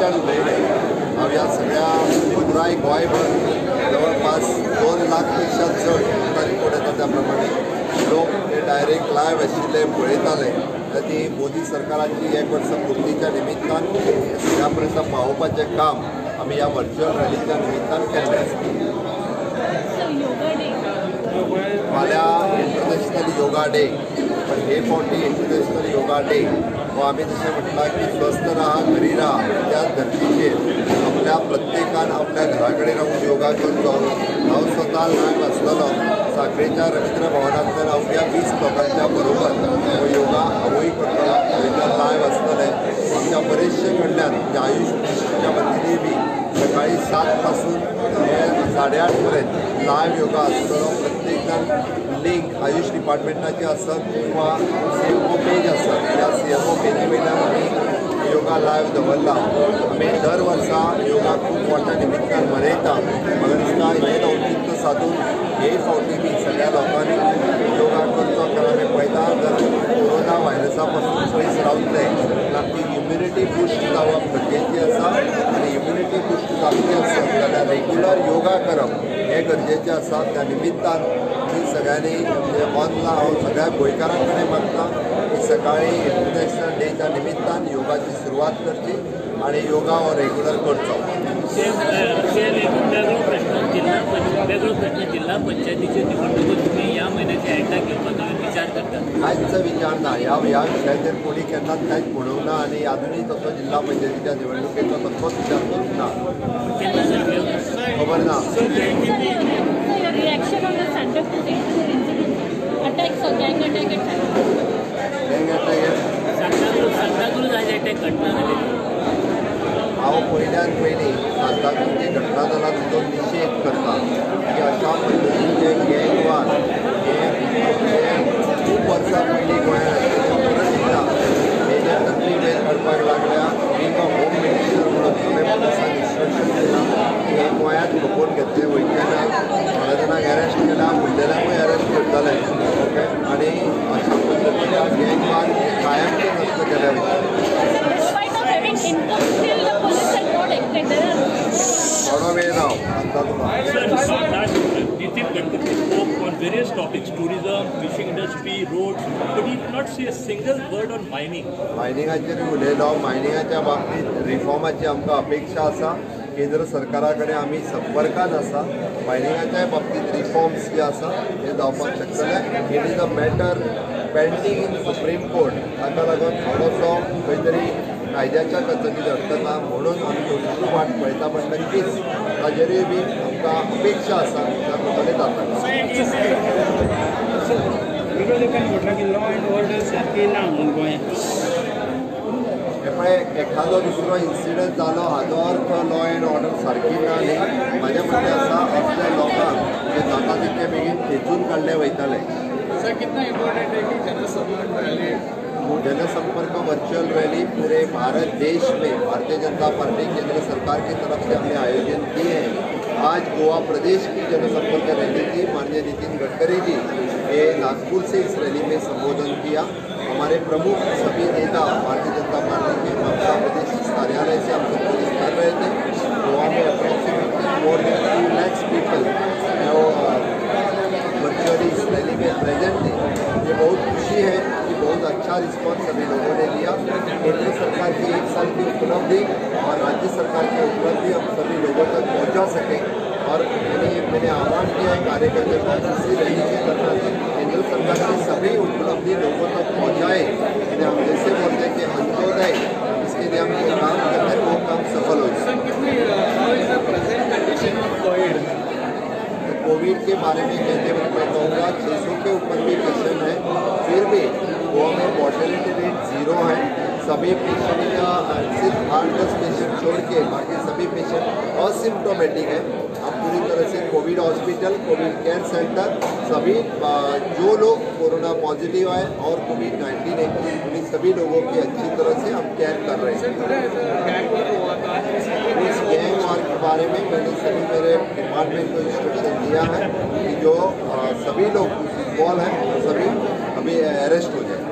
एकट्यान उलयलें हांव ह्या सगळ्या पुराय गोंयभर जवळपास 2 लाखपेक्षा चड आतां रिपोर्ट येता त्या प्रमाणे लोक ते डायरेक्ट लायव्ह आशिल्ले पळयताले. ती मोदी सरकाराची 1 वर्स पूर्तीच्या निमित्तान ह्या पर्यंत पावोवपाचें काम आमी ह्या व्हर्च्युअल रॅलीच्या निमित्तान केल्लें आसा. फाल्यां इंटरनॅशनल योगा डे, पण हे फावटी इंटरनॅशनल योगा डे हो आमी जशें म्हटलां की स्वस्थ राहा घरी राहा त्या धर्तीचेर आपल्या प्रत्येकान आपल्या घरा कडेन रावून योगा करचो. हांव स्वता लायव्ह आसतलो साखळेच्या रवींद्र भवनांतल्यान अवघ्या 20 लोकांच्या बरोबर हो योगा हांवूय करतलो. थंयच्यान लायव्ह आसतलें. आमच्या बरेचशे कडल्यान म्हणजे आयुष मिशनच्या वतीनय बी सकाळी 7 पासून ते 8:30 पर्यंत लायव्ह योगा आसतलो. प्रत्येक जाण लिंक आयुष डिपार्टमेंटाची आसत किंवा CMO पेज आसत त्या CMO पेजी वयल्यान आमी योगा लायव्ह दवरला. आमी दर वर्सा योगा खूब मोठ्या निमित्तान मनयता. म्हाका दिसता हें औचित्य साधून हे फावटी बी सगळ्या लोकांनी योगा करचो. कारण आमी पळयता जर कोरोना व्हायरसा पासून पयस रावतले जाल्यार ती इम्युनिटी बुस्ट जावप गरजेची आसा. आनी इम्युनिटी बुस्ट जावची आसत जाल्यार रेग्युलर योगा करप हें गरजेचें आसा. त्या निमित्तान सगळ्यांनी ऑनलायन हांव सगळ्या गोंयकारां कडेन मागता की सकाळी इंटरनॅशनल डेच्या निमित्तान योगाची सुरवात करची आणि योगा हो रेग्युलर करचो. वेगळो प्रश्न जिल्हा पंचायतीची निवडणूक तुम्ही या महिन्याच्या एंडाक घेवपाचो विचार करतात? कांयच विचार ना. ह्या विशयाचेर कोणी केन्नाच कांयच म्हणूंक ना आनी आजुनूय तसो जिल्हा पंचायतीच्या निवडणुकेचो तसोच विचार करूंक ना. खबर ना. Reaction on the Santa Cruz attacks or gang attack at Santa Cruz? Gang attack. Santa Cruz आज अटॅक घटना जाली. हांव पयल्यान पयलीं सांता क्रूजची घटना जाला तिचो निशेध करता की अशा पद्दतीचे गँग वार हे खूब वर्सां पयलीं गोंयांत आशिल्ले परत एकदा हेजे तकलीफेर करपाक लागल्या. बींग अ होम मिनिस्टर म्हणून हांवें पुलिसांक इन्स्ट्रक्शन दिलां की हे गोंयांत खपोवन घेतले वयचे ना. थोड्या जाणांक अरेस्ट केला, मुद्देल्यांकूय अरेस्ट करतले. ओके. आनी अशा पद्दतीच्या गँग वार हे कायमचे नष्ट केले वयतले. थोडो वेळ राव सांगता तुका. Nitin Gadkari spoke on various topics, tourism, fishing industry, roads, but he did not say a single word on mining. मायनिंगाचेर उलयलो. मायनिंगाच्या बाबतींत रिफॉर्माची आमकां अपेक्षा आसा. केंद्र सरकारा कडेन आमी संपर्कान आसा. मायनिंगाच्या बाबतींत रिफॉर्म्स जे आसा हे जावपाक शकतले. It is a matter pending in supreme court. ताका लागून थोडोसो खंय तरी कायद्याच्या कचकीत अडकता म्हणून आमी थोडीशी वाट पळयता. पण नक्कीच ताजेरूय बी आमकां अपेक्षा आसा त्या प्रकारे जाता. विरोधकांनी म्हटलं की लॉ अँड ऑर्डर सारकी ना म्हणून गोंयांत. हे पळय एखादो दुसरो इन्सिडंट जालो हाचो अर्थ लॉ अँड ऑर्डर सारकी ना न्ही. म्हाजें म्हणणें आसा असल्या लोकांक जे जाता तितके बेगीन खेचून काडले वयतले. सर कितना इम्पोर्टेंट है कि जनसंपर्क रैली जनसंपर्क वर्चुअल रैली पूरे भारत देश में भारतीय जनता पार्टी केंद्र सरकार की तरफ से हमने आयोजन किए हैं. आज गोवा प्रदेश की जनसंपर्क रैली थी. माननीय नितिन गडकरी जी ने नागपुर से इस रैली में संबोधन किया. हमारे प्रमुख सभी नेता भारतीय जनता पार्टी के मध्य प्रदेश कार्यालय से हम संबोधित कर रहे थे. गोवा में approximately more than 2 lakh people virtually इस रैली में प्रेजेंट थे. ये बहुत खुशी है कि बहुत अच्छा रिस्पॉन्स सभी लोगों ने लिया. केंद्र सरकार की 1 साल की उपलब्धि और राज्य सरकार की उपलब्धि हम सभी लोगों तक पहुंचा सकें. और मैंने आह्वान किया है कार्यकर्ता को इसी रैली के दौरान केंद्र सरकार की सभी उपलब्धि लोगों तक पहुँचाए. यानी हम जैसे बोलते हैं कि अंत्योदय इसके लिए हम जो काम करते हैं वो काम सफल हो जाए. कोविड के बारे में कहते हुए मैं कहूँगा 600 के ऊपर भी पेशेंट हैं. फिर भी गोवा में मॉर्टेलिटी रेट 0 है. सभी पेशेंट का सिर्फ 8-10 पेशेंट छोड़ के बाकी सभी पेशेंट असिम्टोमेटिक है. अब पूरी तरह से Covid hospital, Covid care centre सभी जो लोग कोरोना पॉजिटिव आए और कोविड-19 है उन्हीं सभी लोगों की अच्छी तरह से हम केयर कर रहे हैं. इस गैंग वार के बारे में मैंने सभी मेरे डिपार्टमेंट को इंस्ट्रक्शन दिया है कि जो सभी लोग इन्वॉल्व हैं सभी अभी अरेस्ट हो जाए.